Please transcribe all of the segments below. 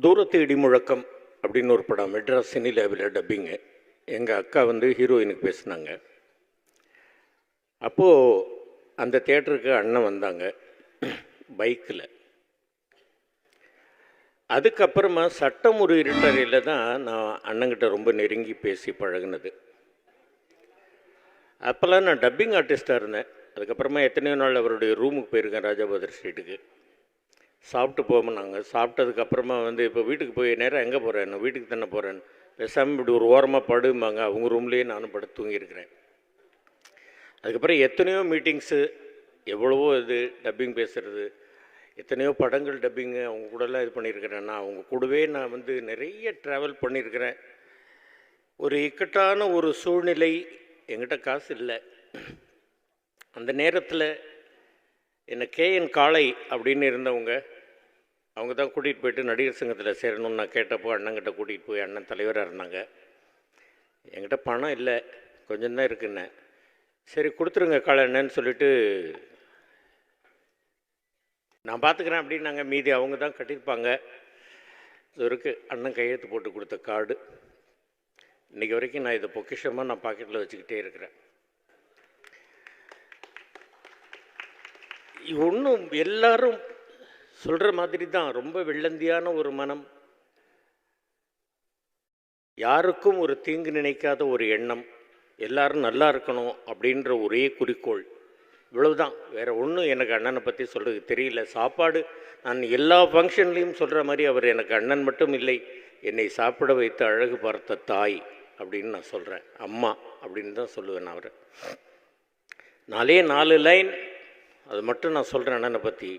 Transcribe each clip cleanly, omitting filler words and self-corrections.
தூரத்து இடிமுழக்கம் அப்படின்னு ஒரு படம் மெட்ராஸ் சினி லேபில் டப்பிங்கு. எங்கள் அக்கா வந்து ஹீரோயினுக்கு பேசினாங்க. அப்போது அந்த தேட்டருக்கு அண்ணன் வந்தாங்க பைக்கில். அதுக்கப்புறமா சட்டம் ஒரு இருட்டறையில் தான் நான் அண்ணங்கிட்ட ரொம்ப நெருங்கி பேசி பழகினது. அப்போல்லாம் நான் டப்பிங் ஆர்டிஸ்ட்டாக இருந்தேன். அதுக்கப்புறமா எத்தனையோ நாள் அவருடைய ரூமுக்கு போயிருக்கேன், ராஜாபாதர் ஸ்ட்ரீட்டுக்கு. சாப்பிட்டு போவோம்னாங்க. சாப்பிட்டதுக்கப்புறமா வந்து இப்போ வீட்டுக்கு போய் நேரம் எங்கே போகிறேன், வீட்டுக்கு தானே போகிறேன்னு பேசாமல் இப்படி ஒரு ஓரமாக படும்பாங்க. அவங்க ரூம்லேயே நானும் படுத்து தூங்கியிருக்கிறேன். அதுக்கப்புறம் எத்தனையோ மீட்டிங்ஸு, எவ்வளவோ இது டப்பிங் பேசுகிறது, எத்தனையோ படங்கள் டப்பிங்கு அவங்க கூடலாம் இது பண்ணியிருக்கிறேன். நான் அவங்க கூடவே நான் வந்து நிறைய ட்ராவல் பண்ணியிருக்கிறேன். ஒரு இக்கட்டான ஒரு சூழ்நிலை, என்கிட்ட காசு இல்லை. அந்த நேரத்தில் என்னை கேஎன் காளை அப்படின்னு இருந்தவங்க, அவங்க தான் கூட்டிகிட்டு போயிட்டு நடிகர் சங்கத்தில் சேரணும்னு நான் கேட்டப்போ அண்ணங்கிட்ட கூட்டிகிட்டு போய் அண்ணன் தலைவராக இருந்தாங்க. என்கிட்ட பணம் இல்லை, கொஞ்சம்தான் இருக்குன்னு. சரி கொடுத்துருங்க காளை என்னன்னு சொல்லிவிட்டு நான் பார்த்துக்கிறேன் அப்படின்னாங்க. மீதி அவங்க தான் கட்டியிருப்பாங்க. இது இருக்குது அண்ணன் கையெழுத்து போட்டு கொடுத்த கார்டு. இன்றைக்கி வரைக்கும் நான் இதை பொக்கிஷமாக நான் பாக்கெட்டில் வச்சுக்கிட்டே இருக்கிறேன். ஒன்றும் எல்லாரும் சொல்கிற மாதிரி தான், ரொம்ப வெள்ளந்தியான ஒரு மனம், யாருக்கும் ஒரு தீங்கு நினைக்காத ஒரு எண்ணம், எல்லாரும் நல்லா இருக்கணும் அப்படின்ற ஒரே குறிக்கோள், இவ்வளவுதான். வேறு ஒன்றும் எனக்கு அண்ணனை பற்றி சொல்கிறது தெரியல. சாப்பாடு நான் எல்லா ஃபங்க்ஷன்லேயும் சொல்கிற மாதிரி அவர் எனக்கு அண்ணன் மட்டும் இல்லை, என்னை சாப்பிட வைத்து அழகு பார்த்த தாய் அப்படின்னு நான் சொல்கிறேன். அம்மா அப்படின்னு தான் சொல்லுவேன் நான் அவரை. 4 லைன் அது மட்டும் நான் சொல்கிறேன் அண்ணனை பற்றி.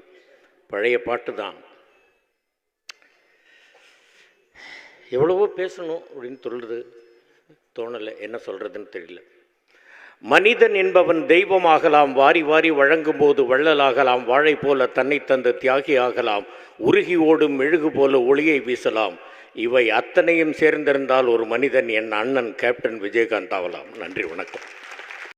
பழைய பாட்டு தான். எவ்வளவோ பேசணும் அப்படின்னு சொல்கிறது தோணலை, என்ன சொல்கிறதுன்னு தெரியல. மனிதன் என்பவன் தெய்வமாகலாம், வாரி வாரி வழங்கும் போது வள்ளலாகலாம், வாழை போல தன்னை தந்து தியாகி ஆகலாம், உருகி ஓடும் மெழுகு போல ஒளியை வீசலாம். இவை அத்தனையும் சேர்ந்திருந்தால் ஒரு மனிதன் என் அண்ணன் கேப்டன் விஜயகாந்த் ஆகலாம். நன்றி, வணக்கம்.